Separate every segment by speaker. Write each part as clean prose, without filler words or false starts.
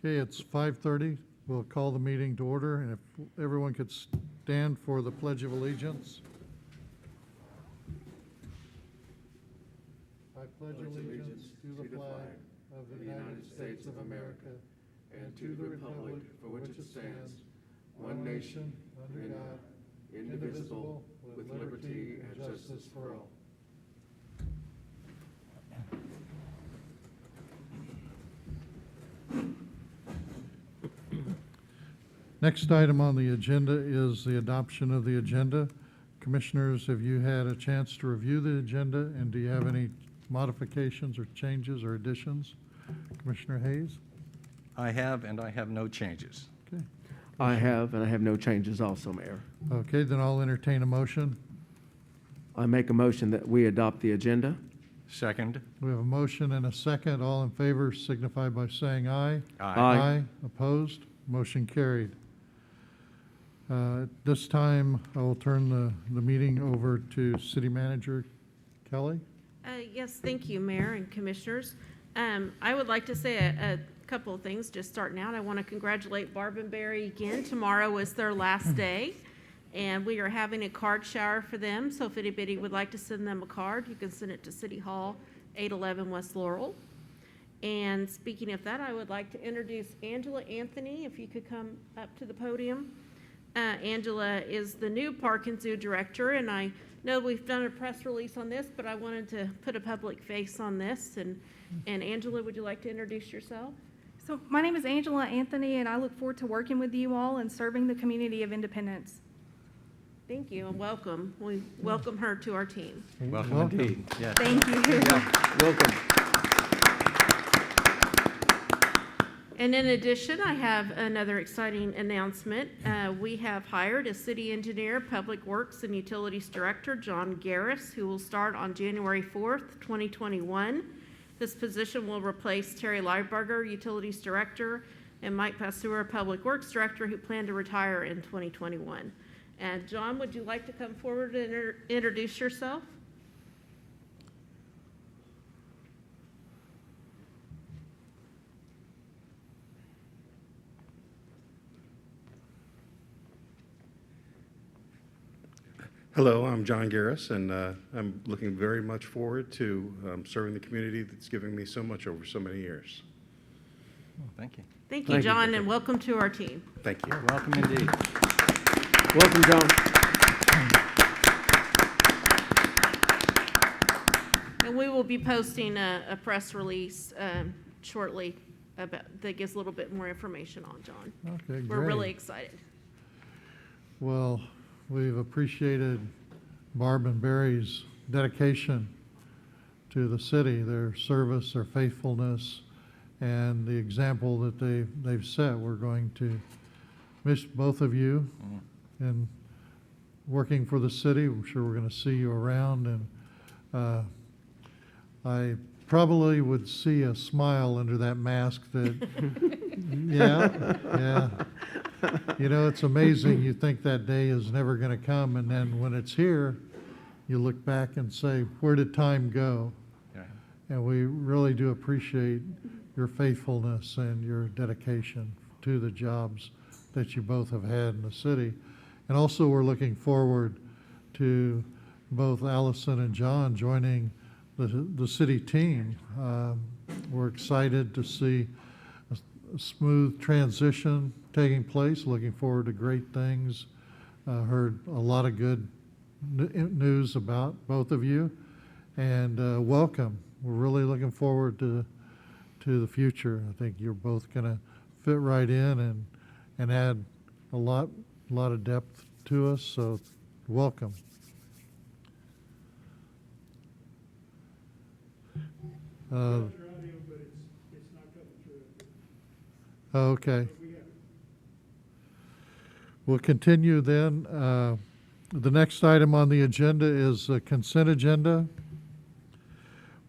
Speaker 1: Okay, it's 5:30. We'll call the meeting to order, and if everyone could stand for the Pledge of Allegiance. I pledge allegiance to the flag of the United States of America and to the republic for which it stands, one nation, under God, indivisible, with liberty and justice for all. Next item on the agenda is the adoption of the agenda. Commissioners, have you had a chance to review the agenda, and do you have any modifications or changes or additions? Commissioner Hayes?
Speaker 2: I have, and I have no changes.
Speaker 1: Okay.
Speaker 3: I have, and I have no changes also, Mayor.
Speaker 1: Okay, then I'll entertain a motion.
Speaker 3: I make a motion that we adopt the agenda.
Speaker 2: Second.
Speaker 1: We have a motion and a second. All in favor signify by saying aye.
Speaker 3: Aye.
Speaker 1: Opposed? Motion carried. At this time, I will turn the meeting over to City Manager Kelly.
Speaker 4: Yes, thank you, Mayor and Commissioners. I would like to say a couple of things just starting out. I want to congratulate Barb and Barry again. Tomorrow is their last day, and we are having a card shower for them. So if anybody would like to send them a card, you can send it to City Hall, 811 West Laurel. And speaking of that, I would like to introduce Angela Anthony, if you could come up to the podium. Angela is the new Park and Zoo Director, and I know we've done a press release on this, but I wanted to put a public face on this. And Angela, would you like to introduce yourself?
Speaker 5: So my name is Angela Anthony, and I look forward to working with you all and serving the community of Independence.
Speaker 4: Thank you, and welcome. We welcome her to our team.
Speaker 2: Welcome indeed. Yes.
Speaker 5: Thank you.
Speaker 3: Welcome.
Speaker 4: And in addition, I have another exciting announcement. We have hired a city engineer, public works and utilities director, John Garris, who will start on January 4th, 2021. This position will replace Terry Lieberger, utilities director, and Mike Pasteur, public works director, who plan to retire in 2021. And John, would you like to come forward and introduce yourself?
Speaker 6: Hello, I'm John Garris, and I'm looking very much forward to serving the community that's given me so much over so many years.
Speaker 2: Thank you.
Speaker 4: Thank you,
Speaker 3: Thank you.
Speaker 4: John, and welcome to our team.
Speaker 6: Thank you.
Speaker 2: Welcome indeed.
Speaker 3: Welcome, John.
Speaker 4: And we will be posting a press release shortly that gives a little bit more information on John.
Speaker 1: Okay,
Speaker 4: We're really
Speaker 1: great.
Speaker 4: excited.
Speaker 1: Well, we've appreciated Barb and Barry's dedication to the city, their service, their faithfulness, and the example that they've set. We're going to miss both of you in working for the city. I'm sure we're going to see you around, and I probably would see a smile under that mask that, yeah. You know, it's amazing. You think that day is never going to come, and then when it's here, you look back and say, where did time go?
Speaker 2: Yeah.
Speaker 1: And we really do appreciate your faithfulness and your dedication to the jobs that you both have had in the city. And also, we're looking forward to both Allison and John joining the city team. We're excited to see a smooth transition taking place. Looking forward to great things. Heard a lot of good news about both of you, and welcome. We're really looking forward to the future. I think you're both going to fit right in and add a lot of depth to us. So welcome. Okay. We'll continue then. The next item on the agenda is the consent agenda.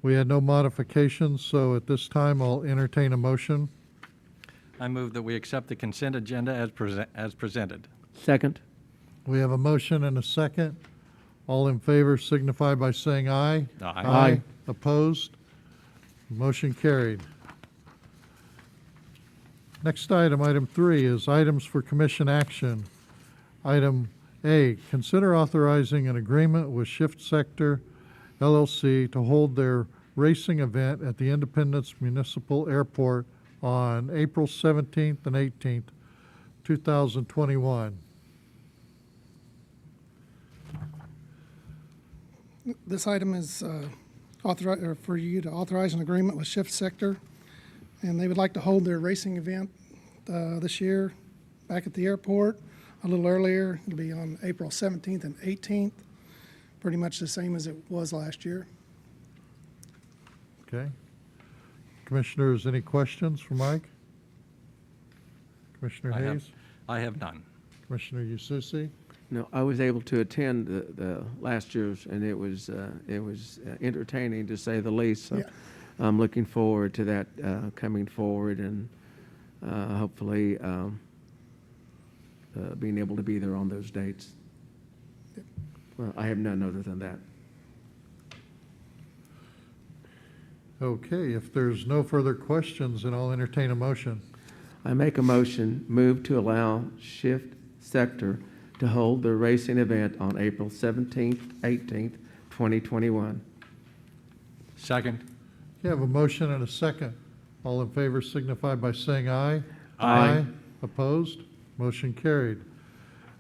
Speaker 1: We had no modifications, so at this time I'll entertain a motion.
Speaker 2: I move that we accept the consent agenda as presented.
Speaker 3: Second.
Speaker 1: We have a motion and a second. All in favor signify by saying aye.
Speaker 2: Aye.
Speaker 1: Opposed? Motion carried. Next item, item 3, is items for commission action. Item A, consider authorizing an agreement with Shift Sector LLC to hold their racing event at the Independence Municipal Airport on April 17th and 18th, 2021.
Speaker 7: This item is for you to authorize an agreement with Shift Sector, and they would like to hold their racing event this year back at the airport a little earlier. It'll be on April 17th and 18th, pretty much the same as it was last year.
Speaker 1: Okay. Commissioners, any questions for Mike? Commissioner Hayes?
Speaker 2: I have none.
Speaker 1: Commissioner Yususi?
Speaker 3: No, I was able to attend the last year's, and it was entertaining, to say the least. So
Speaker 7: Yeah.
Speaker 3: I'm looking forward to that coming forward, and hopefully being able to be there on those dates. Well, I have none other than that.
Speaker 1: Okay, if there's no further questions, then I'll entertain a motion.
Speaker 3: I make a motion, move to allow Shift Sector to hold their racing event on April 17th, 18th, 2021.
Speaker 2: Second.
Speaker 1: You have a motion and a second. All in favor signify by saying aye.
Speaker 2: Aye.
Speaker 1: Opposed? Motion carried.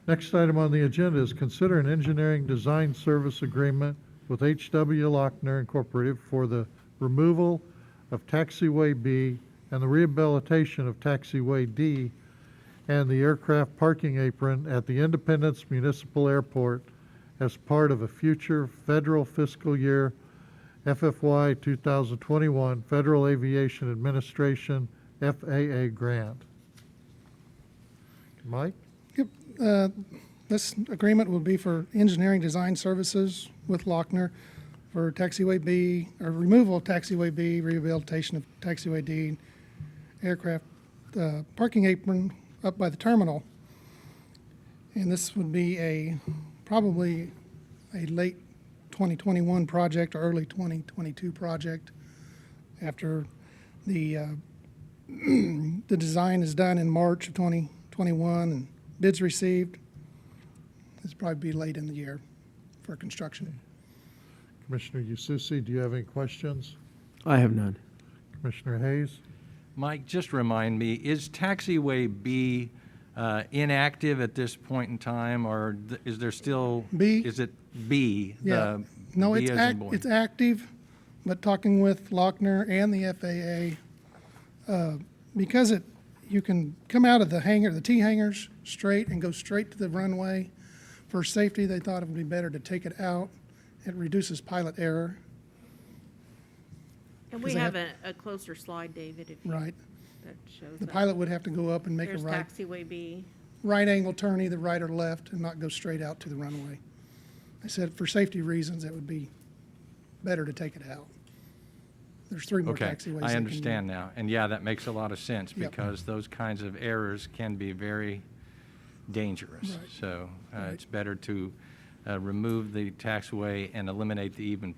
Speaker 1: Next item on the agenda is consider an engineering design service agreement with H.W. Lochner Incorporated for the removal of Taxiway B and the rehabilitation of Taxiway D and the aircraft parking apron at the Independence Municipal Airport as part of a future federal fiscal year FFY 2021 Federal Aviation Administration FAA grant. Mike?
Speaker 7: Yep. This agreement will be for engineering design services with Lochner for Taxiway B, or removal of Taxiway B, rehabilitation of Taxiway D, aircraft parking apron up by the terminal. And this would be probably a late 2021 project or early 2022 project after the the design is done in March of 2021 and bids received. It's probably be late in the year for construction.
Speaker 1: Commissioner Yususi, do you have any questions?
Speaker 3: I have none.
Speaker 1: Commissioner Hayes?
Speaker 2: Mike, just remind me, is Taxiway B inactive at this point in time, or is there still?
Speaker 7: B?
Speaker 2: Is it B?
Speaker 7: Yeah.
Speaker 2: the
Speaker 7: No,
Speaker 2: B as in boy?
Speaker 7: it's active, but talking with Lochner and the FAA, because you can come out of the hangar, the T hangars, straight and go straight to the runway. For safety, they thought it would be better to take it out. It reduces pilot error,
Speaker 4: And we
Speaker 7: Because they
Speaker 4: have
Speaker 7: have-
Speaker 4: a closer slide, David, if you,
Speaker 7: right?
Speaker 4: that shows
Speaker 7: The
Speaker 4: that.
Speaker 7: pilot would have to go up and make a
Speaker 4: There's
Speaker 7: right
Speaker 4: Taxiway B.
Speaker 7: angle turn, either right or left, and not go straight out to the runway. I said for safety reasons, it would be better to take it out. There's 3 more
Speaker 2: Okay,
Speaker 7: taxiways.
Speaker 2: I understand now. And yeah, that makes a lot of sense
Speaker 7: Yep.
Speaker 2: because those kinds of errors can be very dangerous.
Speaker 7: Right.
Speaker 2: So
Speaker 7: Right.
Speaker 2: it's better to remove the taxiway and eliminate the even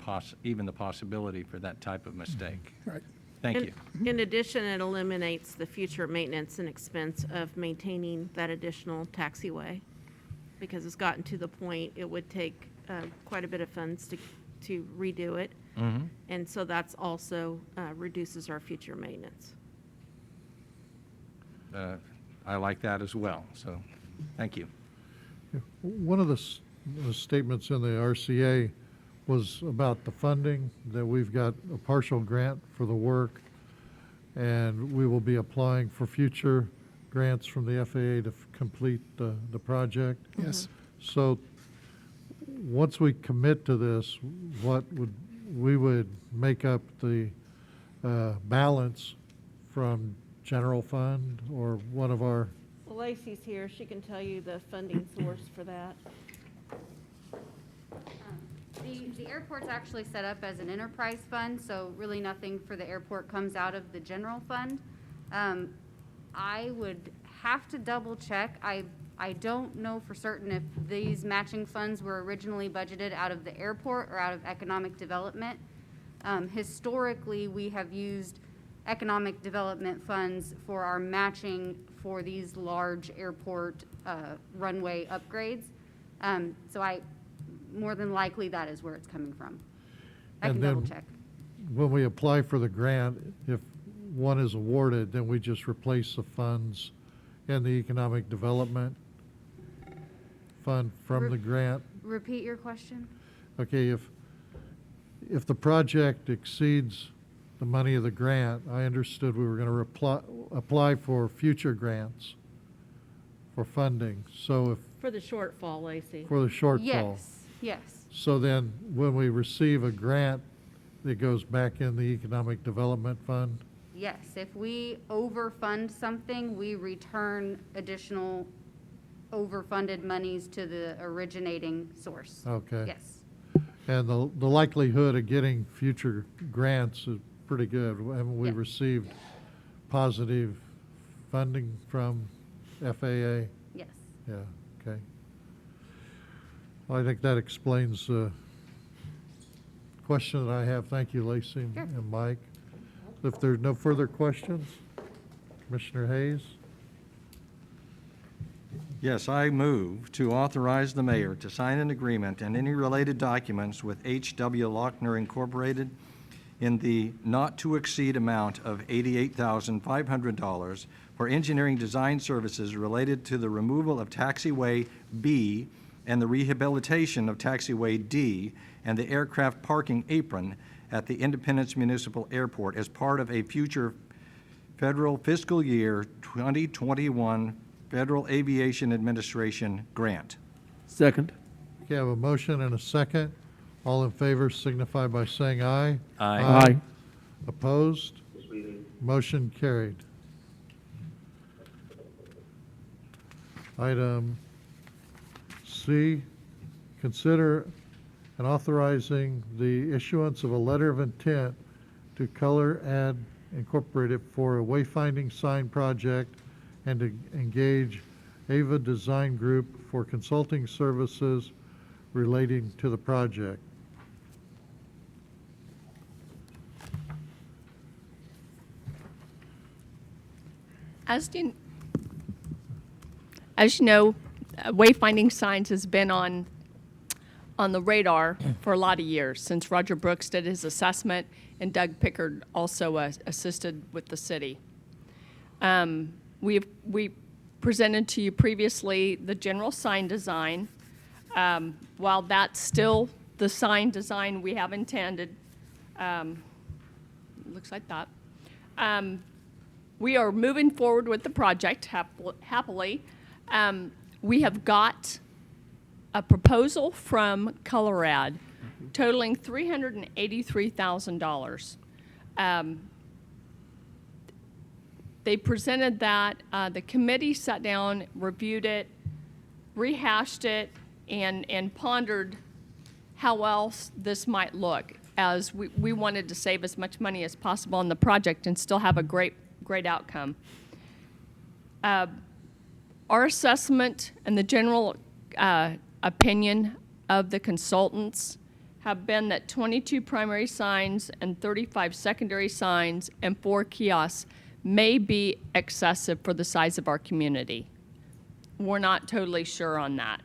Speaker 2: the possibility for that type of mistake.
Speaker 7: Right.
Speaker 2: Thank
Speaker 4: In-
Speaker 2: you.
Speaker 4: In addition, it eliminates the future maintenance and expense of maintaining that additional taxiway, because it's gotten to the point it would take quite a bit of funds to redo it.
Speaker 2: Mhm.
Speaker 4: And so that's also reduces our future maintenance.
Speaker 2: I like that as well, so thank you.
Speaker 1: One of the statements in the RCA was about the funding, that we've got a partial grant for the work, and we will be applying for future grants from the FAA to complete the project.
Speaker 7: Yes.
Speaker 1: So, once we commit to this, we would make up the balance from general fund or one of our,
Speaker 4: Well, Lacey's here. She can tell you the funding source for that.
Speaker 8: The airport's actually set up as an enterprise fund, so really nothing for the airport comes out of the general fund. I would have to double check. I don't know for certain if these matching funds were originally budgeted out of the airport or out of economic development. Historically, we have used economic development funds for our matching for these large airport runway upgrades. More than likely, that is where it's coming from. I
Speaker 1: And
Speaker 8: can
Speaker 1: then-
Speaker 8: double check.
Speaker 1: When we apply for the grant, if one is awarded, then we just replace the funds in the economic development fund from the grant.
Speaker 8: Repeat your question?
Speaker 1: Okay, if the project exceeds the money of the grant, I understood we were going to apply for future grants for funding. So if,
Speaker 4: For the shortfall, Lacey.
Speaker 1: for the shortfall.
Speaker 8: Yes.
Speaker 1: So then, when we receive a grant, it goes back in the economic development fund?
Speaker 8: Yes, if we overfund something, we return additional overfunded monies to the originating source.
Speaker 1: Okay.
Speaker 8: Yes,
Speaker 1: And the likelihood of getting future grants is pretty good. Haven't we
Speaker 8: Yeah.
Speaker 1: received positive funding from FAA?
Speaker 8: yes.
Speaker 1: Yeah, okay. Well, I think that explains the question that I have. Thank you, Lacey
Speaker 8: Sure.
Speaker 1: and Mike. If there's no further questions, Commissioner Hayes?
Speaker 2: Yes, I move to authorize the mayor to sign an agreement and any related documents with H.W. Lochner Incorporated in the not-to-exceed amount of $88,500 for engineering design services related to the removal of taxiway B and the rehabilitation of taxiway D and the aircraft parking apron at the Independence Municipal Airport as part of a future federal fiscal year 2021 Federal Aviation Administration grant.
Speaker 3: Second.
Speaker 1: Okay, I have a motion and a second. All in favor signify by saying aye.
Speaker 3: Aye.
Speaker 1: Opposed? Motion carried. Item C, consider and authorizing the issuance of a letter of intent to Color Ad Incorporated for a wayfinding sign project and to engage Ava Design Group for consulting services relating to the project.
Speaker 9: As you know, wayfinding signs has been on the radar for a lot of years, since Roger Brooks did his assessment and Doug Pickard also assisted with the city. We presented to you previously the general sign design. While that's still the sign design we have intended, looks like that. We are moving forward with the project happily. We have got a proposal from Colorad totaling $383,000. They presented that. The committee sat down, reviewed it, rehashed it, and pondered how else this might look, as we wanted to save as much money as possible on the project and still have a great outcome. Our assessment and the general opinion of the consultants have been that 22 primary signs and 35 secondary signs and 4 kiosks may be excessive for the size of our community. We're not totally sure on that.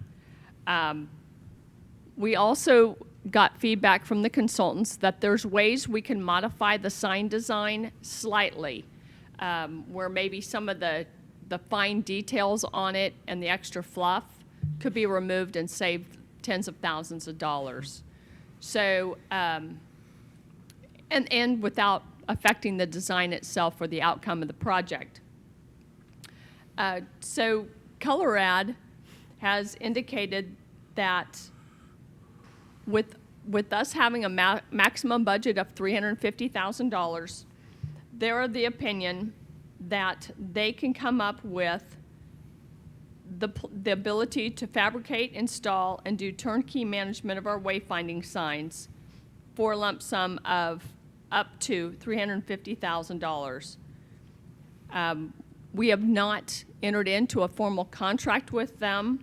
Speaker 9: We also got feedback from the consultants that there's ways we can modify the sign design slightly, where maybe some of the fine details on it and the extra fluff could be removed and save tens of thousands of dollars. So, and without affecting the design itself or the outcome of the project. So Colorad has indicated that with us having a maximum budget of $350,000, they're of the opinion that they can come up with the ability to fabricate, install, and do turnkey management of our wayfinding signs for a lump sum of up to $350,000. We have not entered into a formal contract with them.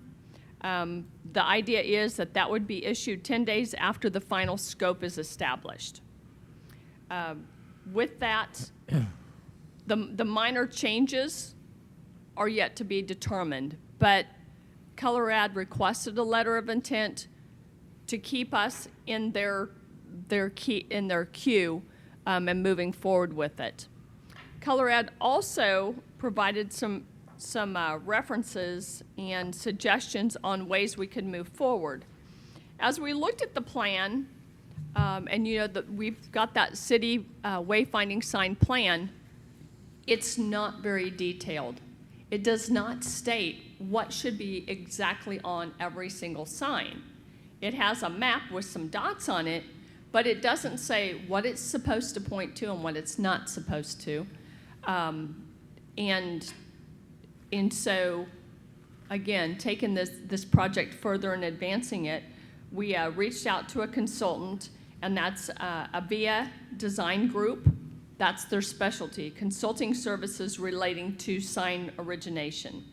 Speaker 9: The idea is that would be issued 10 days after the final scope is established. With that, The minor changes are yet to be determined, but Colorado requested a letter of intent to keep us in their queue and moving forward with it. Colorado also provided some references and suggestions on ways we could move forward. As we looked at the plan, and you know that we've got that city wayfinding sign plan, it's not very detailed. It does not state what should be exactly on every single sign. It has a map with some dots on it, but it doesn't say what it's supposed to point to and what it's not supposed to. And so, again, taking this project further and advancing it, we reached out to a consultant, and that's a VIA Design Group. That's their specialty, consulting services relating to sign origination.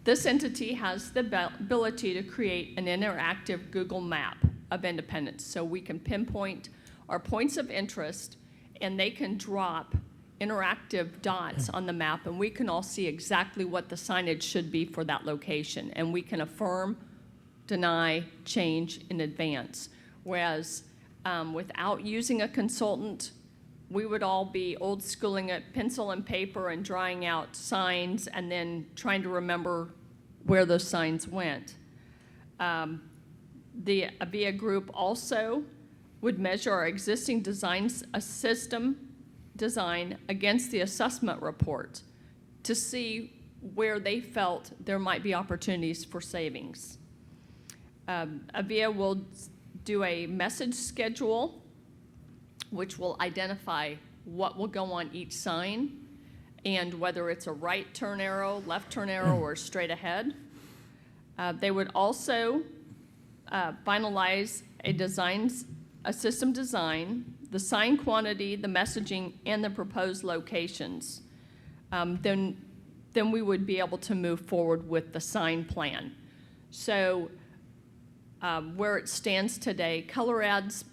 Speaker 9: This entity has the ability to create an interactive Google map of Independence, so we can pinpoint our points of interest, and they can drop interactive dots on the map, and we can all see exactly what the signage should be for that location, and we can affirm, deny, change in advance. Whereas without using a consultant, we would all be old schooling it, pencil and paper, and drawing out signs and then trying to remember where those signs went. The AVIA group also would measure our existing designs, a system design against the assessment report to see where they felt there might be opportunities for savings. AVIA will do a message schedule which will identify what will go on each sign and whether it's a right turn arrow, left turn arrow, or straight ahead. They would also finalize a system design, the sign quantity, the messaging, and the proposed locations. Then we would be able to move forward with the sign plan. So where it stands today, color ads,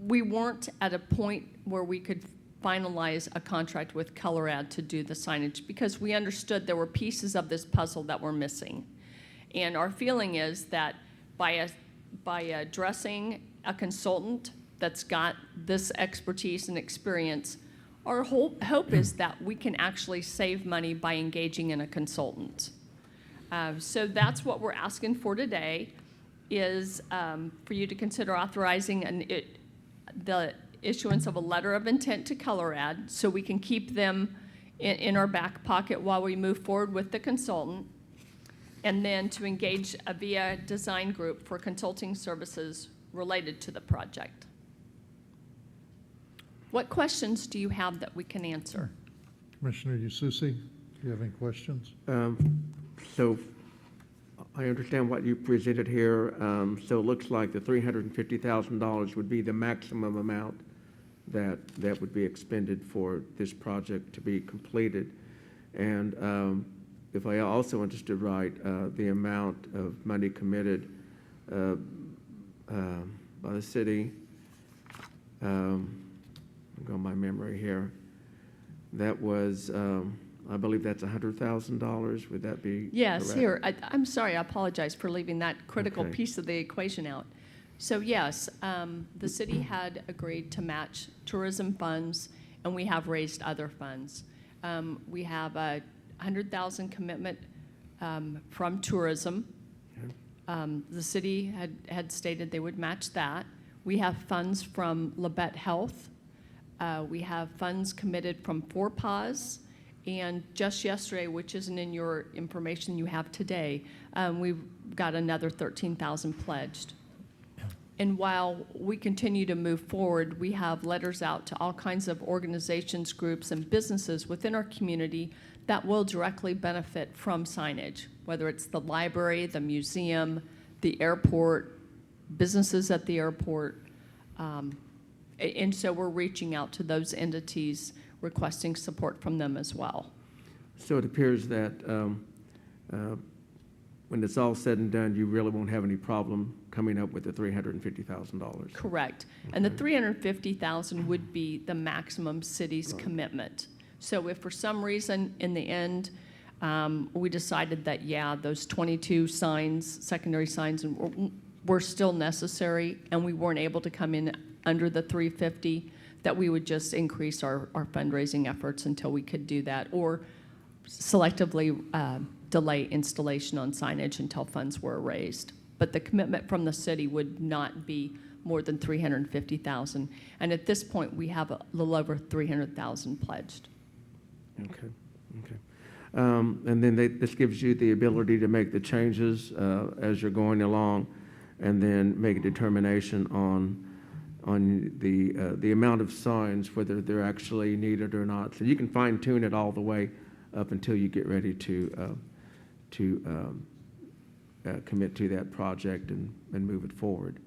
Speaker 9: we weren't at a point where we could finalize a contract with Colorado to do the signage because we understood there were pieces of this puzzle that were missing. And our feeling is that by addressing a consultant that's got this expertise and experience, our hope is that we can actually save money by engaging in a consultant. So that's what we're asking for today, is for you to consider authorizing the issuance of a letter of intent to Colorado so we can keep them in our back pocket while we move forward with the consultant, and then to engage a VIA Design Group for consulting services related to the project. What questions do you have that we can answer?
Speaker 1: Commissioner Ususi, do you have any questions?
Speaker 3: So I understand what you presented here. So it looks like the $350,000 would be the maximum amount that would be expended for this project to be completed. And if I also understood right, the amount of money committed by the city, I'm going by memory here, that was, I believe that's $100,000. Would that be
Speaker 9: Yes,
Speaker 3: correct?
Speaker 9: here, I'm sorry, I apologize for leaving that critical
Speaker 3: Okay.
Speaker 9: piece of the equation out. So yes, the city had agreed to match tourism funds, and we have raised other funds. We have a $100,000 commitment from tourism. The city had stated they would match that. We have funds from Labette Health. We have funds committed from Four Paws. And just yesterday, which isn't in your information you have today, we've got another $13,000 pledged. And while we continue to move forward, we have letters out to all kinds of organizations, groups, and businesses within our community that will directly benefit from signage, whether it's the library, the museum, the airport, businesses at the airport. And so we're reaching out to those entities, requesting support from them as well.
Speaker 3: So it appears that when it's all said and done, you really won't have any problem coming up with the $350,000.
Speaker 9: Correct. And the $350,000 would be the maximum city's commitment. So if for some reason in the end, we decided that, yeah, those 22 signs, secondary signs were still necessary, and we weren't able to come in under the 350, that we would just increase our fundraising efforts until we could do that, or selectively delay installation on signage until funds were raised. But the commitment from the city would not be more than $350,000. And at this point, we have a little over $300,000 pledged.
Speaker 3: Okay, okay. And then this gives you the ability to make the changes as you're going along, and then make a determination on the amount of signs, whether they're actually needed or not. So you can fine tune it all the way up until you get ready to commit to that project and move it forward.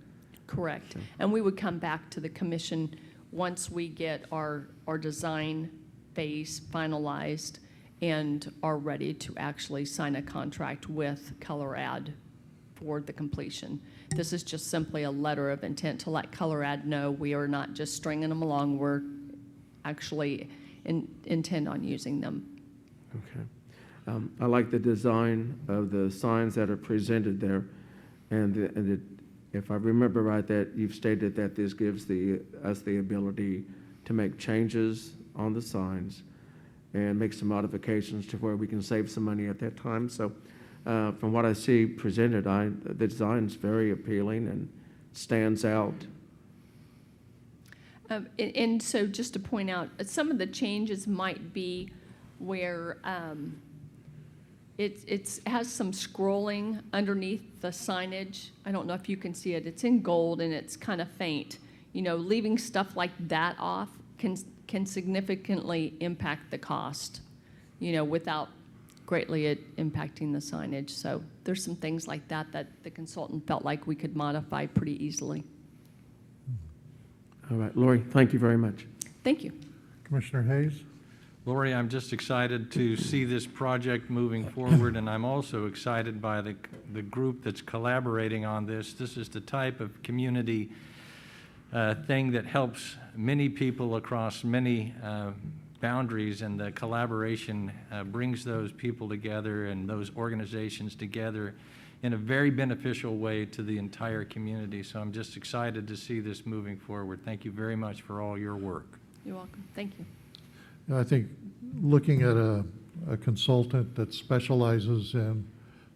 Speaker 9: Correct.
Speaker 3: So-
Speaker 9: And we would come back to the commission once we get our design phase finalized and are ready to actually sign a contract with Color-Add for the completion. This is just simply a letter of intent to let Color-Add know we are not just stringing them along, we're actually intend on using them.
Speaker 3: Okay. I like the design of the signs that are presented there, and if I remember right, that you've stated that this gives us the ability to make changes on the signs and make some modifications to where we can save some money at that time. So from what I see presented, the design's very appealing and stands out.
Speaker 9: And so just to point out, some of the changes might be where it has some scrolling underneath the signage. I don't know if you can see it. It's in gold and it's kind of faint. You know, leaving stuff like that off can significantly impact the cost, you know, without greatly impacting the signage. So there's some things like that the consultant felt like we could modify pretty easily.
Speaker 3: All right, Lori, thank you very much.
Speaker 9: Thank you.
Speaker 1: Commissioner Hayes?
Speaker 2: Lori, I'm just excited to see this project moving forward, and I'm also excited by the group that's collaborating on this. This is the type of community thing that helps many people across many boundaries, and the collaboration brings those people together and those organizations together in a very beneficial way to the entire community. So I'm just excited to see this moving forward. Thank you very much for all your work.
Speaker 9: You're welcome. Thank you.
Speaker 1: I think looking at a consultant that specializes in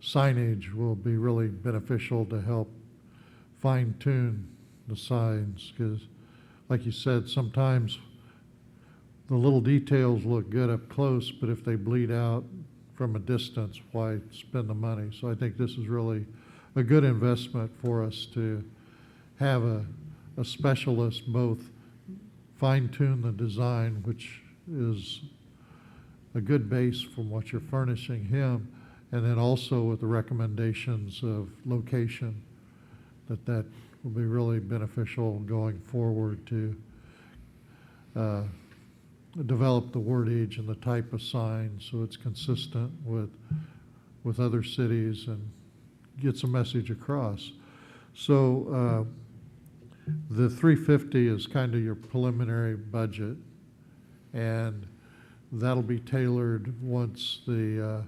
Speaker 1: signage will be really beneficial to help fine tune the signs, because like you said, sometimes the little details look good up close, but if they bleed out from a distance, why spend the money? So I think this is really a good investment for us to have a specialist both fine tune the design, which is a good base from what you're furnishing him, and then also with the recommendations of location, that will be really beneficial going forward to develop the wordage and the type of sign so it's consistent with other cities and gets a message across. So the 350 is kind of your preliminary budget, and that'll be tailored once the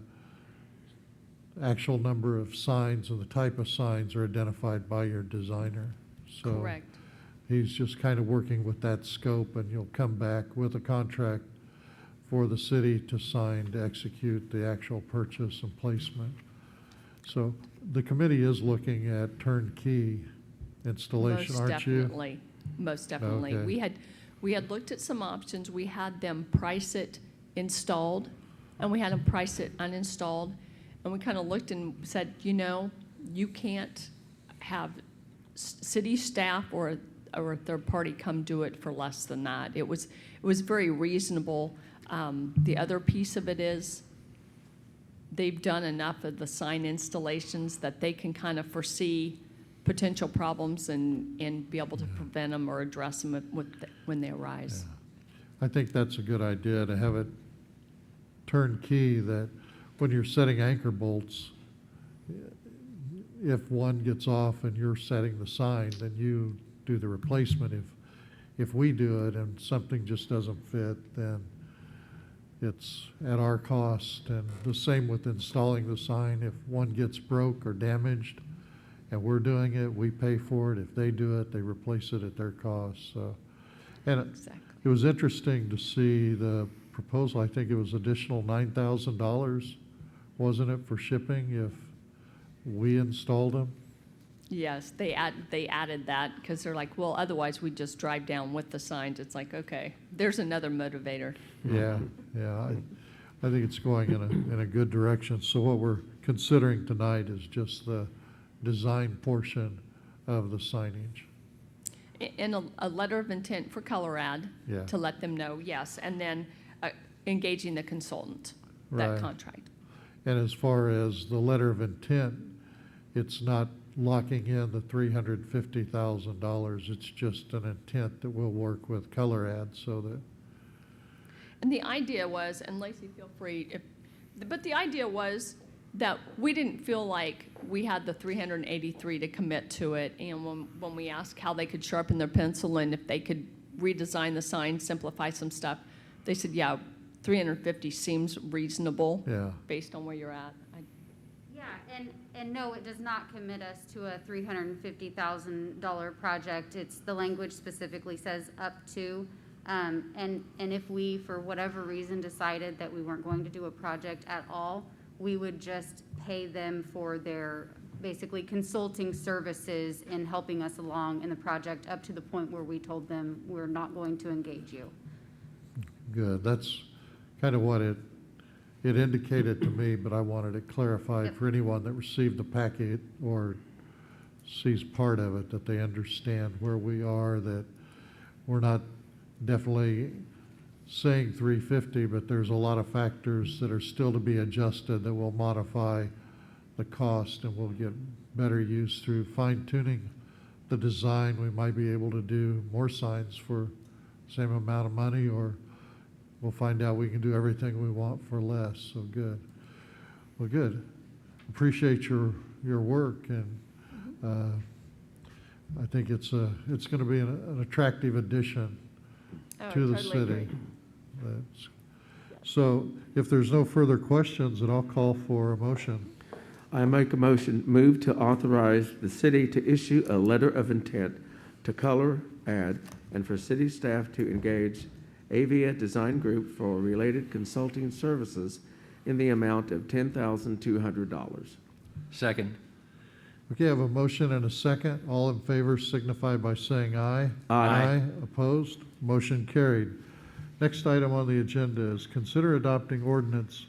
Speaker 1: actual number of signs and the type of signs are identified by your designer. So
Speaker 9: Correct.
Speaker 1: he's just kind of working with that scope, and you'll come back with a contract for the city to sign to execute the actual purchase and placement. So the committee is looking at turnkey installation, aren't you?
Speaker 9: Most definitely.
Speaker 1: Okay.
Speaker 9: We had looked at some options. We had them price it installed, and we had them price it uninstalled. And we kind of looked and said, you know, you can't have city staff or a third party come do it for less than that. It was very reasonable. The other piece of it is they've done enough of the sign installations that they can kind of foresee potential problems and be able to prevent them or address them when they arise.
Speaker 1: I think that's a good idea to have it turnkey, that when you're setting anchor bolts, if one gets off and you're setting the sign, then you do the replacement. If we do it and something just doesn't fit, then it's at our cost, and the same with installing the sign. If one gets broke or damaged and we're doing it, we pay for it. If they do it, they replace it at their cost, so. And
Speaker 9: Exactly.
Speaker 1: it was interesting to see the proposal. I think it was additional $9,000, wasn't it, for shipping if we installed them?
Speaker 9: Yes, they added that because they're like, well, otherwise we just drive down with the signs. It's like, okay, there's another motivator.
Speaker 1: Yeah, yeah, I think it's going in a good direction. So what we're considering tonight is just the design portion of the signage.
Speaker 9: And a letter of intent for Colorado
Speaker 1: Yeah.
Speaker 9: to let them know, yes, and then engaging the consultant, that
Speaker 1: Right.
Speaker 9: contract.
Speaker 1: And as far as the letter of intent, it's not locking in the $350,000. It's just an intent that we'll work with Colorado so that,
Speaker 9: And the idea was, and Lacey, feel free, but the idea was that we didn't feel like we had the 383 to commit to it. And when we asked how they could sharpen their pencil and if they could redesign the sign, simplify some stuff, they said, yeah, 350 seems reasonable
Speaker 1: yeah.
Speaker 9: based on where you're at.
Speaker 8: Yeah, and no, it does not commit us to a $350,000 project. It's, the language specifically says up to. And if we, for whatever reason, decided that we weren't going to do a project at all, we would just pay them for their basically consulting services in helping us along in the project up to the point where we told them we're not going to engage you.
Speaker 1: Good. That's kind of what it indicated to me, but I wanted it clarified
Speaker 8: Yep.
Speaker 1: for anyone that received the packet or sees part of it, that they understand where we are, that we're not definitely saying 350, but there's a lot of factors that are still to be adjusted that will modify the cost, and we'll get better use through fine tuning the design. We might be able to do more signs for the same amount of money, or we'll find out we can do everything we want for less. So good. Well, good. Appreciate your work, and I think it's going to be an attractive addition
Speaker 9: Oh, I
Speaker 1: to the
Speaker 9: totally
Speaker 1: city.
Speaker 9: agree.
Speaker 1: So if there's no further questions, then I'll call for a motion.
Speaker 3: I make a motion, move to authorize the city to issue a letter of intent to Color Ad and for city staff to engage Avia Design Group for related consulting services in the amount of $10,200.
Speaker 2: Second.
Speaker 1: Okay, I have a motion and a second. All in favor signify by saying aye.
Speaker 3: Aye.
Speaker 1: Opposed? Motion carried. Next item on the agenda is consider adopting ordinance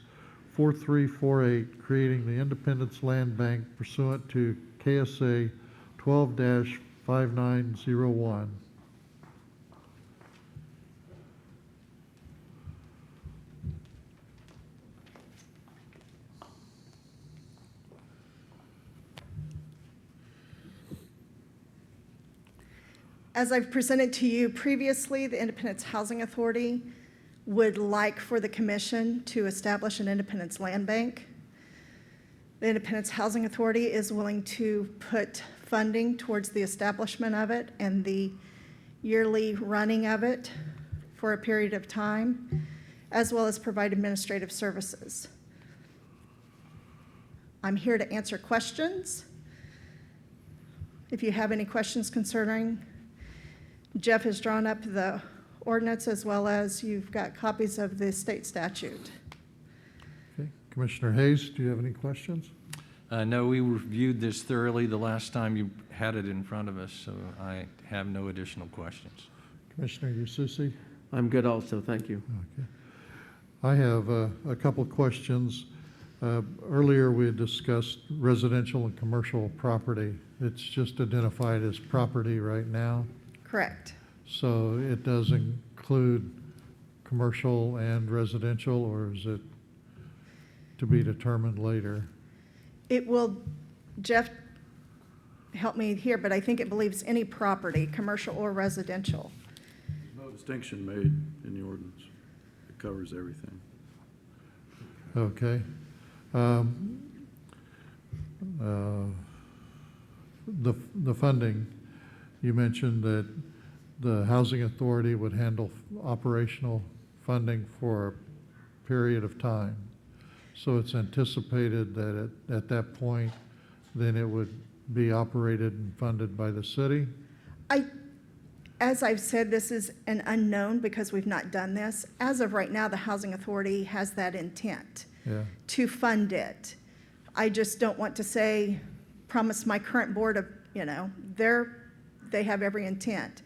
Speaker 1: 4348, creating the Independence Land Bank pursuant to KSA 12-5901.
Speaker 10: As I've presented to you previously, the Independence Housing Authority would like for the commission to establish an Independence Land Bank. The Independence Housing Authority is willing to put funding towards the establishment of it and the yearly running of it for a period of time, as well as provide administrative services. I'm here to answer questions. If you have any questions concerning, Jeff has drawn up the ordinance, as well as you've got copies of the state statute.
Speaker 1: Okay. Commissioner Hayes, do you have any questions?
Speaker 2: No, we reviewed this thoroughly the last time you had it in front of us, so I have no additional questions.
Speaker 1: Commissioner Ususi?
Speaker 3: I'm good also, thank you.
Speaker 1: Okay. I have a couple of questions. Earlier, we had discussed residential and commercial property. It's just identified as property right now.
Speaker 10: Correct.
Speaker 1: So it does include commercial and residential, or is it to be determined later?
Speaker 10: It will, Jeff, help me here, but I think it believes any property, commercial or residential.
Speaker 11: There's no distinction made in the ordinance. It covers everything.
Speaker 1: Okay. The funding, you mentioned that the housing authority would handle operational funding for period of time. So it's anticipated that at that point, then it would be operated and funded by the city?
Speaker 10: As I've said, this is an unknown because we've not done this. As of right now, the Housing Authority has that intent
Speaker 1: Yeah,
Speaker 10: to fund it. I just don't want to say, promise my current board of, they have every intent.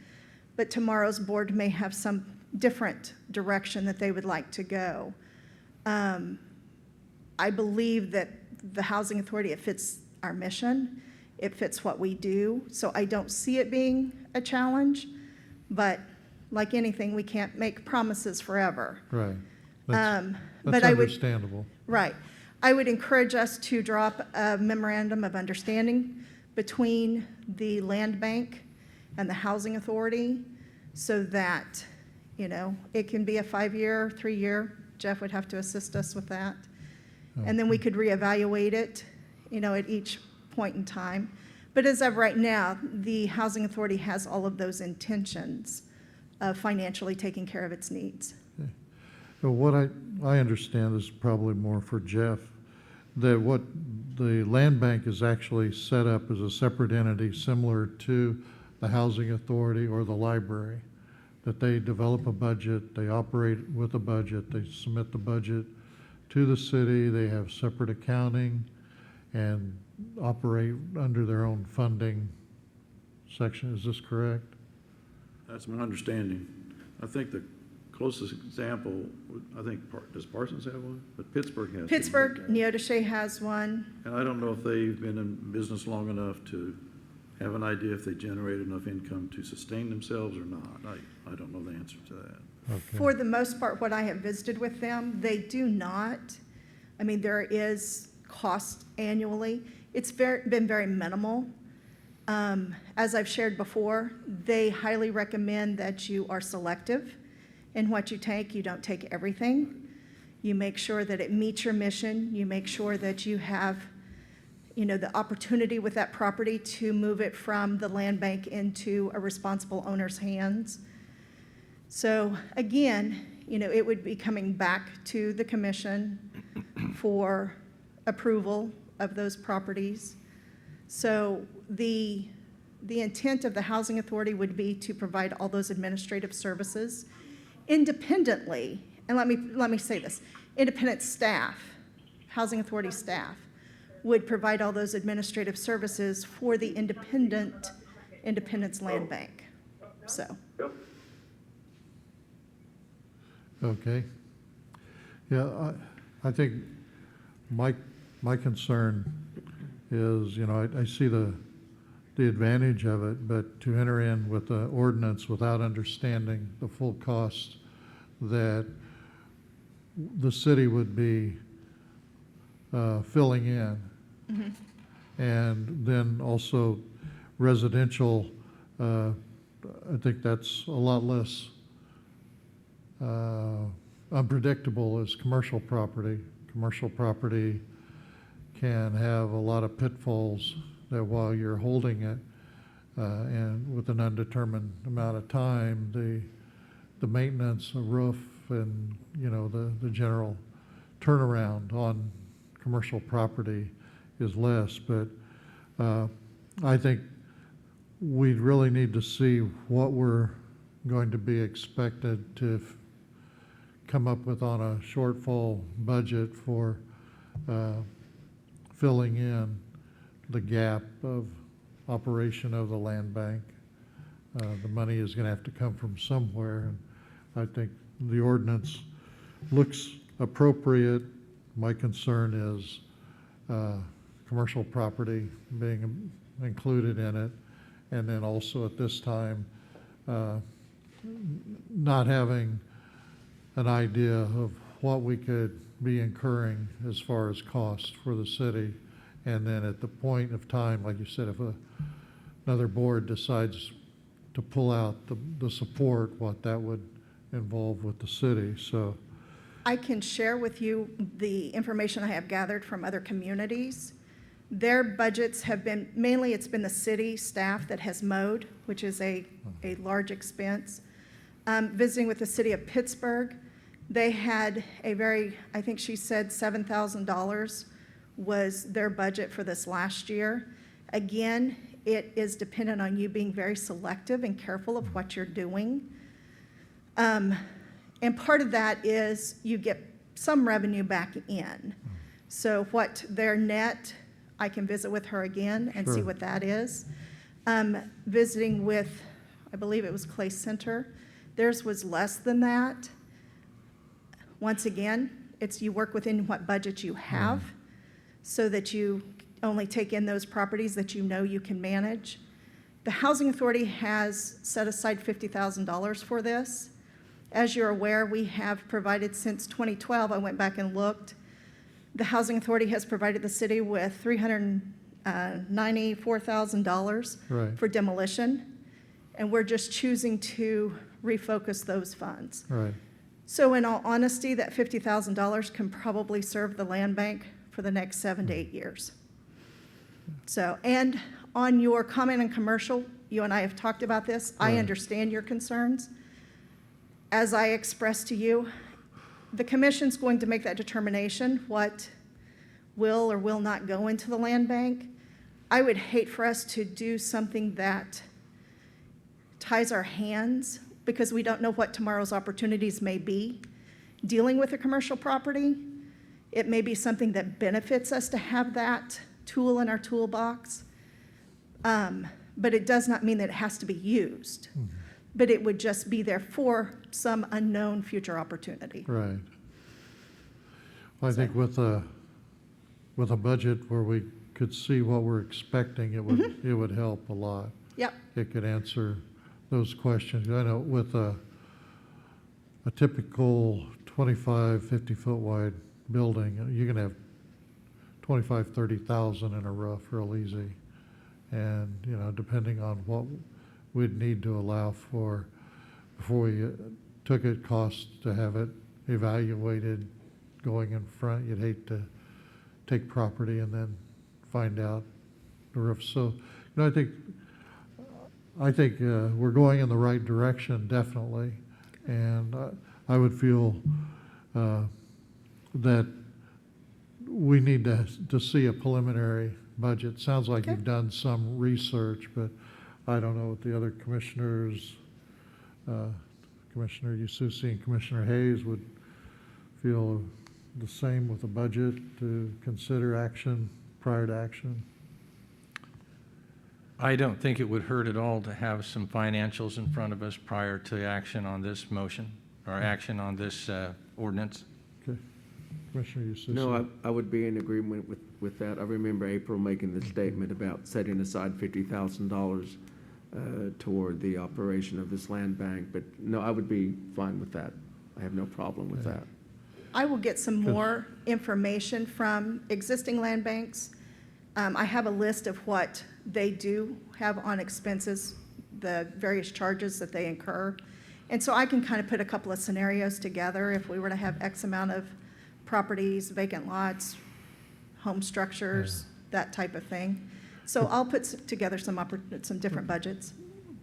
Speaker 10: But tomorrow's board may have some different direction that they would like to go. I believe that the Housing Authority, it fits our mission, it fits what we do, so I don't see it being a challenge, but like anything, we can't make promises forever.
Speaker 1: right.
Speaker 10: But
Speaker 1: That's
Speaker 10: I would,
Speaker 1: understandable.
Speaker 10: right. I would encourage us to drop a memorandum of understanding between the land bank and the Housing Authority so that, it can be a 5-year, 3-year. Jeff would have to assist us with that. And then we could reevaluate it, at each point in time. But as of right now, the Housing Authority has all of those intentions of financially taking care of its needs.
Speaker 1: But what I understand is probably more for Jeff, that what the land bank is actually set up as a separate entity similar to the Housing Authority or the library, that they develop a budget, they operate with a budget, they submit the budget to the city, they have separate accounting, and operate under their own funding section. Is this correct?
Speaker 11: That's my understanding. I think the closest example, does Parsons have one? But Pittsburgh has one.
Speaker 10: Pittsburgh, Neodesha has one.
Speaker 11: And I don't know if they've been in business long enough to have an idea if they generate enough income to sustain themselves or not. I don't know the answer to that.
Speaker 1: Okay.
Speaker 10: For the most part, what I have visited with them, they do not. I mean, there is cost annually. It's been very minimal. As I've shared before, they highly recommend that you are selective in what you take. You don't take everything. You make sure that it meets your mission. You make sure that you have, the opportunity with that property to move it from the land bank into a responsible owner's hands. So again, it would be coming back to the commission for approval of those properties. So the intent of the Housing Authority would be to provide all those administrative services independently. And let me say this, independent staff, Housing Authority staff, would provide all those administrative services for the Independence Land Bank. So.
Speaker 1: Okay. Yeah, I think my concern is, I see the advantage of it, but to enter in with the ordinance without understanding the full cost that the city would be filling in. Mm-hmm. And then also residential, I think that's a lot less unpredictable as commercial property. Commercial property can have a lot of pitfalls that while you're holding it and with an undetermined amount of time, the maintenance, a roof, and the general turnaround on commercial property is less. But I think we really need to see what we're going to be expected to come up with on a shortfall budget for filling in the gap of operation of the land bank. The money is going to have to come from somewhere, and I think the ordinance looks appropriate. My concern is commercial property being included in it, and then also at this time not having an idea of what we could be incurring as far as costs for the city. And then at the point of time, like you said, if another board decides to pull out the support, what that would involve with the city. So
Speaker 10: I can share with you the information I have gathered from other communities. Their budgets have been, mainly it's been the city staff that has mowed, which is a large expense. Visiting with the city of Pittsburgh, They had a very, I think she said $7,000 was their budget for this last year. Again, it is dependent on you being very selective and careful of what you're doing. And part of that is you get some revenue back in. So what their net, I can visit with her again and see
Speaker 1: Sure.
Speaker 10: what that is. Visiting with, I believe it was Clay Center, theirs was less than that. Once again, it's you work within what budget you have so that you only take in those properties that you know you can manage. The Housing Authority has set aside $50,000 for this. As you're aware, we have provided since 2012, I went back and looked, the Housing Authority has provided the city with $394,000
Speaker 1: Right.
Speaker 10: for demolition, and we're just choosing to refocus those funds.
Speaker 1: Right.
Speaker 10: So in all honesty, that $50,000 can probably serve the land bank for the next 7 to 8 years. So, and on your comment on commercial, you and I have talked about this. I
Speaker 1: Right.
Speaker 10: understand your concerns. As I expressed to you, the commission's going to make that determination, what will or will not go into the land bank. I would hate for us to do something that ties our hands because we don't know what tomorrow's opportunities may be. Dealing with a commercial property, it may be something that benefits us to have that tool in our toolbox, but it does not mean that it has to be used. But it would just be there for some unknown future opportunity.
Speaker 1: Right. Well, I think with a budget where we could see what we're expecting, it would help a lot.
Speaker 10: Yep,
Speaker 1: It could answer those questions. I know with a typical 25, 50-foot wide building, you can have 25, 30,000 in a roof real easy. And, you know, depending on what we'd need to allow for, before we took it, costs to have it evaluated going in front. You'd hate to take property and then find out the roof. So, you know, I think we're going in the right direction, definitely. And I would feel that we need to see a preliminary budget. Sounds like
Speaker 10: Okay.
Speaker 1: you've done some research, but I don't know what the other commissioners, Commissioner Ususi and Commissioner Hayes would feel the same with the budget to consider action prior to action.
Speaker 2: I don't think it would hurt at all to have some financials in front of us prior to action on this motion, or action on this ordinance.
Speaker 1: Okay. Commissioner Ususi.
Speaker 3: No, I would be in agreement with that. I remember April making the statement about setting aside $50,000 toward the operation of this land bank, but no, I would be fine with that. I have no problem with that.
Speaker 10: I will get some more information from existing land banks. I have a list of what they do have on expenses, the various charges that they incur. And so I can kind of put a couple of scenarios together if we were to have X amount of properties, vacant lots, home structures, that type of thing. So I'll put together some different budgets.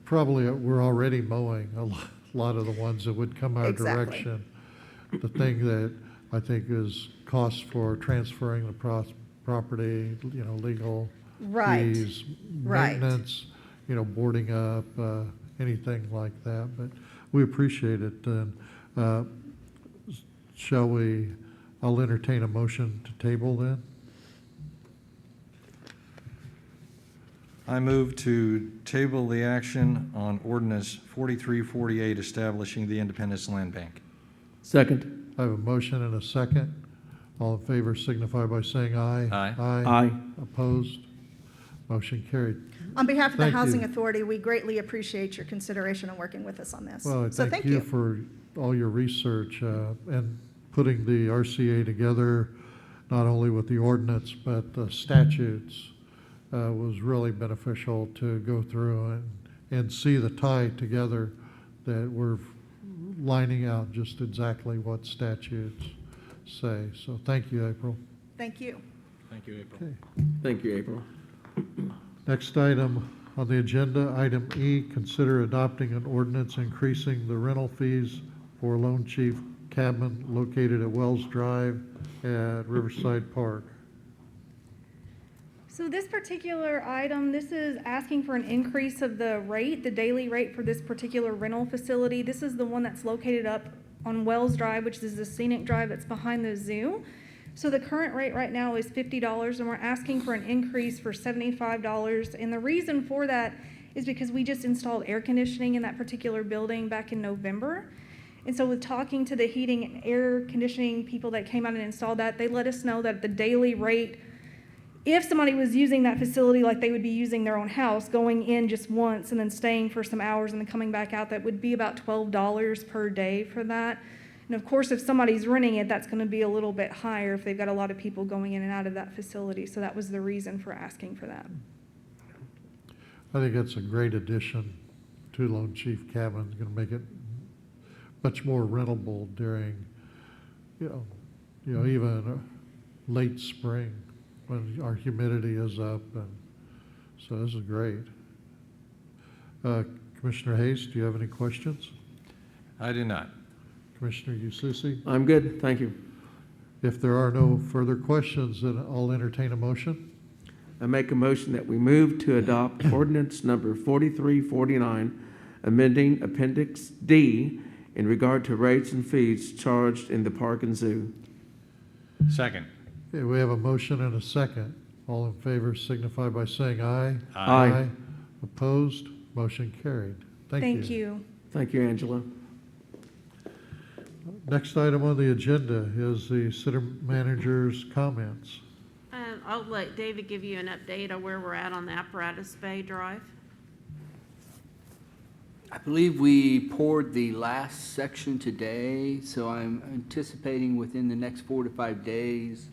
Speaker 1: Probably we're already mowing a lot of the ones that would come our
Speaker 10: Exactly.
Speaker 1: direction. The thing that I think is cost for transferring the property, you know, legal
Speaker 10: Right.
Speaker 1: fees,
Speaker 10: Right.
Speaker 1: maintenance, you know, boarding up, anything like that. But we appreciate it. And shall we, I'll entertain a motion to table then.
Speaker 2: I move to table the action on ordinance 4348 establishing the Independence Land Bank.
Speaker 3: Second.
Speaker 1: I have a motion and a second. All in favor signify by saying aye.
Speaker 2: Aye.
Speaker 3: Aye.
Speaker 1: Opposed? Motion carried.
Speaker 10: On behalf of the
Speaker 1: Thank you.
Speaker 10: Housing Authority, we greatly appreciate your consideration and working with us on this.
Speaker 1: Well,
Speaker 10: So
Speaker 1: thank you for all your research and putting the RCA together, not only with the ordinance, but the statutes. Was really beneficial to go through and see the tie together that we're lining out just exactly what statutes say. So thank you, April.
Speaker 10: Thank you.
Speaker 2: Thank you, April.
Speaker 1: Okay.
Speaker 3: Thank you, April.
Speaker 1: Next item on the agenda, item E, consider adopting an ordinance increasing the rental fees for Lone Chief cabin located at Wells Drive at Riverside Park.
Speaker 5: So this particular item, this is asking for an increase of the rate, the daily rate for this particular rental facility. This is the one that's located up on Wells Drive, which is the scenic drive that's behind the zoo. So the current rate right now is $50, and we're asking for an increase for $75. And the reason for that is because we just installed air conditioning in that particular building back in November. And so with talking to the heating and air conditioning people that came out and installed that, they let us know that the daily rate, if somebody was using that facility like they would be using their own house, going in just once and then staying for some hours and then coming back out, that would be about $12 per day for that. And of course, if somebody's renting it, that's going to be a little bit higher if they've got a lot of people going in and out of that facility. So that was the reason for asking for that.
Speaker 1: I think that's a great addition to Lone Chief Cabin. It's going to make it much more rentable during, even late spring when our humidity is up, and so this is great. Commissioner Hayes, do you have any questions?
Speaker 2: I do not.
Speaker 1: Commissioner Ususi?
Speaker 3: I'm good, thank you.
Speaker 1: If there are no further questions, then I'll entertain a motion.
Speaker 3: I make a motion that we move to adopt ordinance number 4349, amending Appendix D in regard to rates and fees charged in the park and zoo.
Speaker 2: Second.
Speaker 1: Okay, we have a motion and a second. All in favor signify by saying aye.
Speaker 3: Aye.
Speaker 1: Opposed? Motion carried.
Speaker 5: Thank you.
Speaker 3: Thank you, Angela.
Speaker 1: Next item on the agenda is the city manager's comments.
Speaker 4: I'll let David give you an update on where we're at on the Apparatus Bay Drive.
Speaker 12: I believe we poured the last section today, so I'm anticipating within the next 4 to 5 days,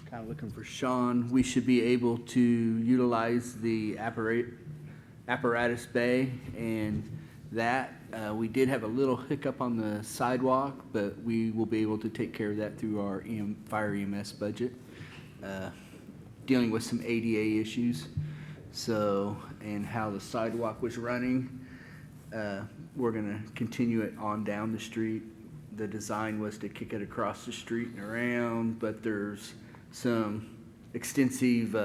Speaker 12: kind of looking for Sean, we should be able to utilize the Apparatus Bay, and that we did have a little hiccup on the sidewalk, but we will be able to take care of that through our fire EMS budget, dealing with some ADA issues. So, and how the sidewalk was running, we're gonna continue it on down the street. The design was to kick it across the street and around, but there's some extensive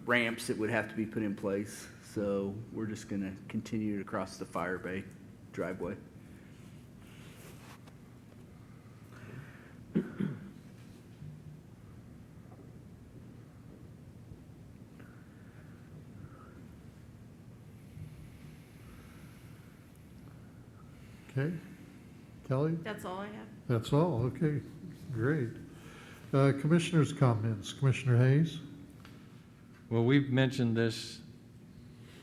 Speaker 12: ramps that would have to be put in place. So we're just gonna continue it across the fire bay driveway.
Speaker 1: Okay. Kelly?
Speaker 4: That's all I have.
Speaker 1: That's all. Okay, great. Commissioners' comments. Commissioner Hayes?
Speaker 2: Well, we've mentioned this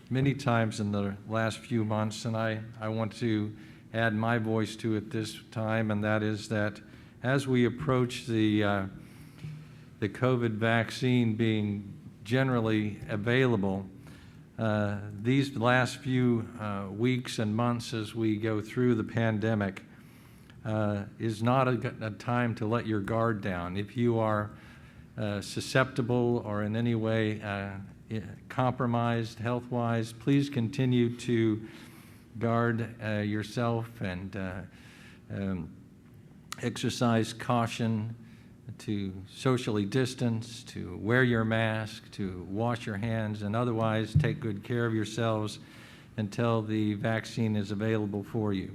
Speaker 2: many times in the last few months, and I want to add my voice to it this time, and that is that as we approach the COVID vaccine being generally available, these last few weeks and months as we go through the pandemic is not a time to let your guard down. If you are susceptible or in any way compromised health-wise, please continue to guard yourself and exercise caution, to socially distance, to wear your mask, to wash your hands, and otherwise take good care of yourselves until the vaccine is available for you.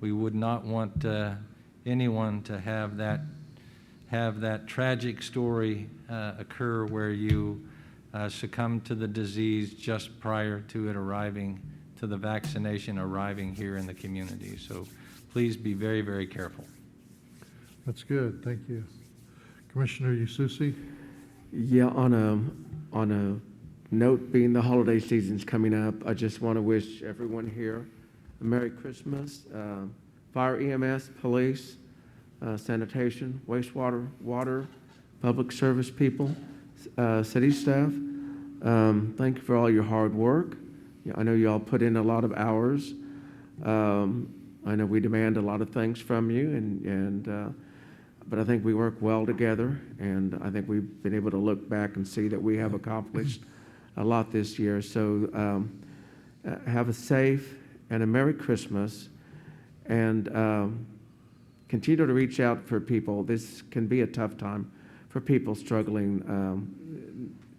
Speaker 2: We would not want anyone to have that tragic story occur where you succumb to the disease just prior to it arriving, to the vaccination arriving here in the community. So please be very, very careful.
Speaker 1: That's good. Thank you. Commissioner Ususi?
Speaker 3: Yeah, on a note, being the holiday season's coming up, I just want to wish everyone here a Merry Christmas. Fire EMS, police, sanitation, wastewater, water, public service people, city staff. Thank you for all your hard work. Yeah, I know you all put in a lot of hours. I know we demand a lot of things from you, but I think we work well together, and I think we've been able to look back and see that we have accomplished a lot this year. So have a safe and a Merry Christmas, And continue to reach out for people. This can be a tough time for people struggling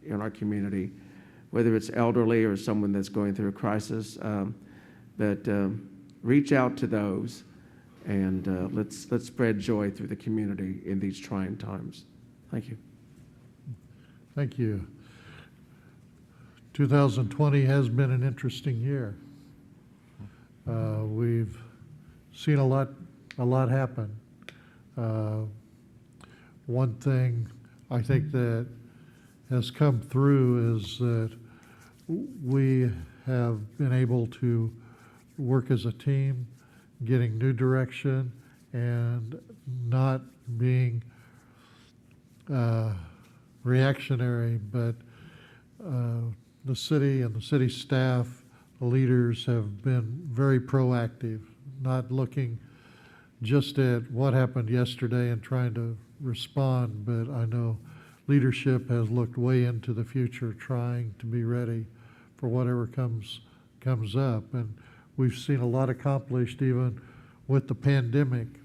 Speaker 3: in our community, whether it's elderly or someone that's going through a crisis. But reach out to those, and let's spread joy through the community in these trying times. Thank you.
Speaker 1: Thank you. 2020 has been an interesting year. We've seen a lot happen. One thing I think that has come through is that we have been able to work as a team, getting new direction, and not being reactionary, but the city and the city staff, the leaders have been very proactive, not looking just at what happened yesterday and trying to respond, but I know leadership has looked way into the future, trying to be ready for whatever comes up. And we've seen a lot accomplished even with the pandemic.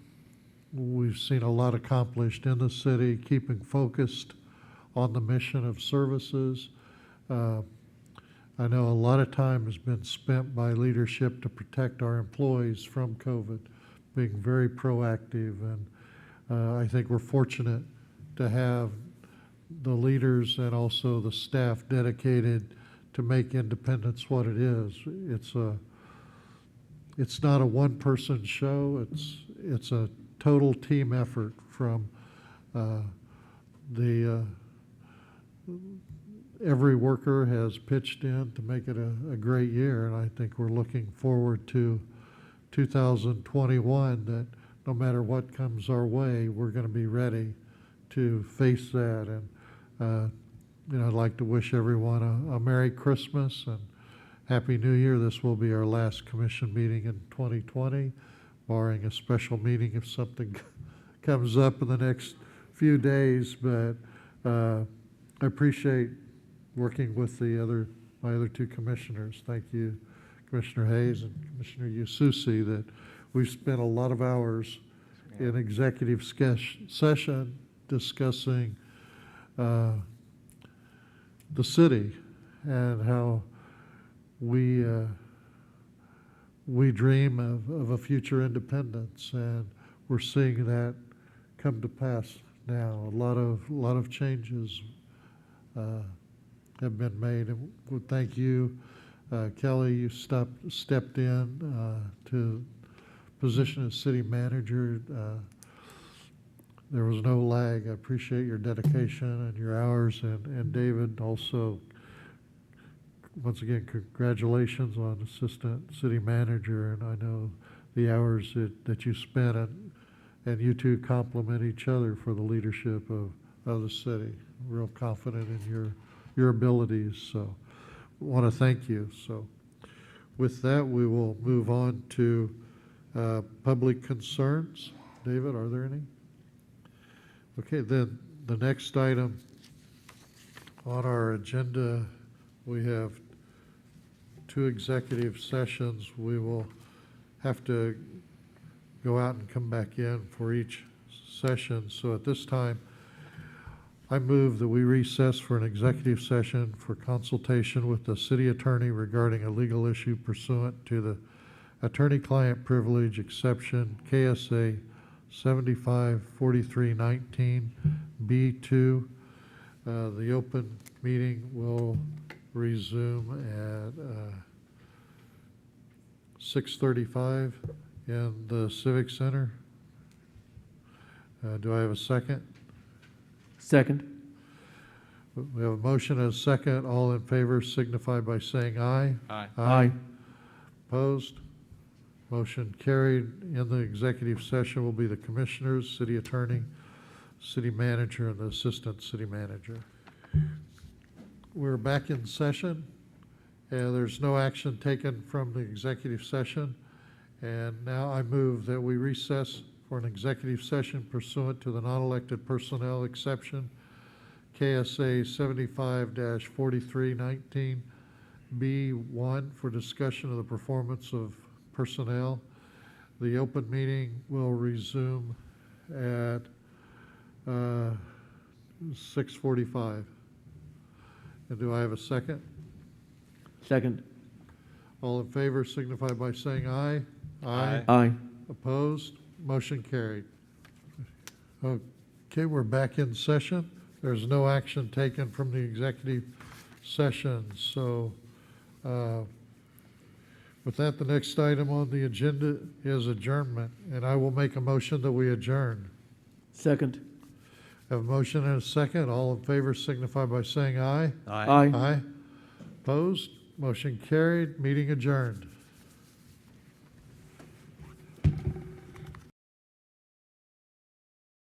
Speaker 1: We've seen a lot accomplished in the city, keeping focused on the mission of services. I know a lot of time has been spent by leadership to protect our employees from COVID, being very proactive. And I think we're fortunate to have the leaders and also the staff dedicated to make Independence what it is. It's not a one-person show. It's a total team effort from every worker has pitched in to make it a great year, and I think we're looking forward to 2021, that no matter what comes our way, we're going to be ready to face that. And I'd like to wish everyone a Merry Christmas and Happy New Year. This will be our last commission meeting in 2020, barring a special meeting if something comes up in the next few days. But I appreciate working with my other two commissioners. Thank you, Commissioner Hayes and Commissioner Yususi, that we've spent a lot of hours in executive session discussing the city and how we dream of a future independence, and we're seeing that come to pass now. A lot of changes have been made, and we thank you, Kelly. You stepped in to position as city manager. There was no lag. I appreciate your dedication and your hours, and David also. Once again, congratulations on assistant city manager, and I know the hours that you spent, and you two complement each other for the leadership of the city. Real confident in your abilities, so want to thank you. So with that, we will move on to public concerns. David, are there any? Okay, then the next item on our agenda, we have two executive sessions. We will have to go out and come back in for each session. So at this time, I move that we recess for an executive session for consultation with the city attorney regarding a legal issue pursuant to the attorney-client privilege exception, KSA 754319 B2. The open meeting will resume at 6:35 in the Civic Center. Do I have a second?
Speaker 3: Second.
Speaker 1: We have a motion and a second. All in favor signify by saying aye.
Speaker 2: Aye.
Speaker 3: Aye.
Speaker 1: Opposed? Motion carried. In the executive session will be the commissioners, city attorney, city manager, and the assistant city manager. We're back in session, and there's no action taken from the executive session. And now I move that we recess for an executive session pursuant to the non-elected personnel exception, KSA 75-4319 B1, for discussion of the performance of personnel. The open meeting will resume at 6:45. And do I have a second?
Speaker 3: Second.
Speaker 1: All in favor signify by saying aye.
Speaker 2: Aye.
Speaker 3: Aye.
Speaker 1: Opposed? Motion carried. Okay, we're back in session. There's no action taken from the executive session, so with that, the next item on the agenda is adjournment, and I will make a motion that we adjourn.
Speaker 3: Second.
Speaker 1: Have a motion and a second. All in favor signify by saying aye.
Speaker 3: Aye.
Speaker 1: Aye. Opposed? Motion carried. Meeting adjourned.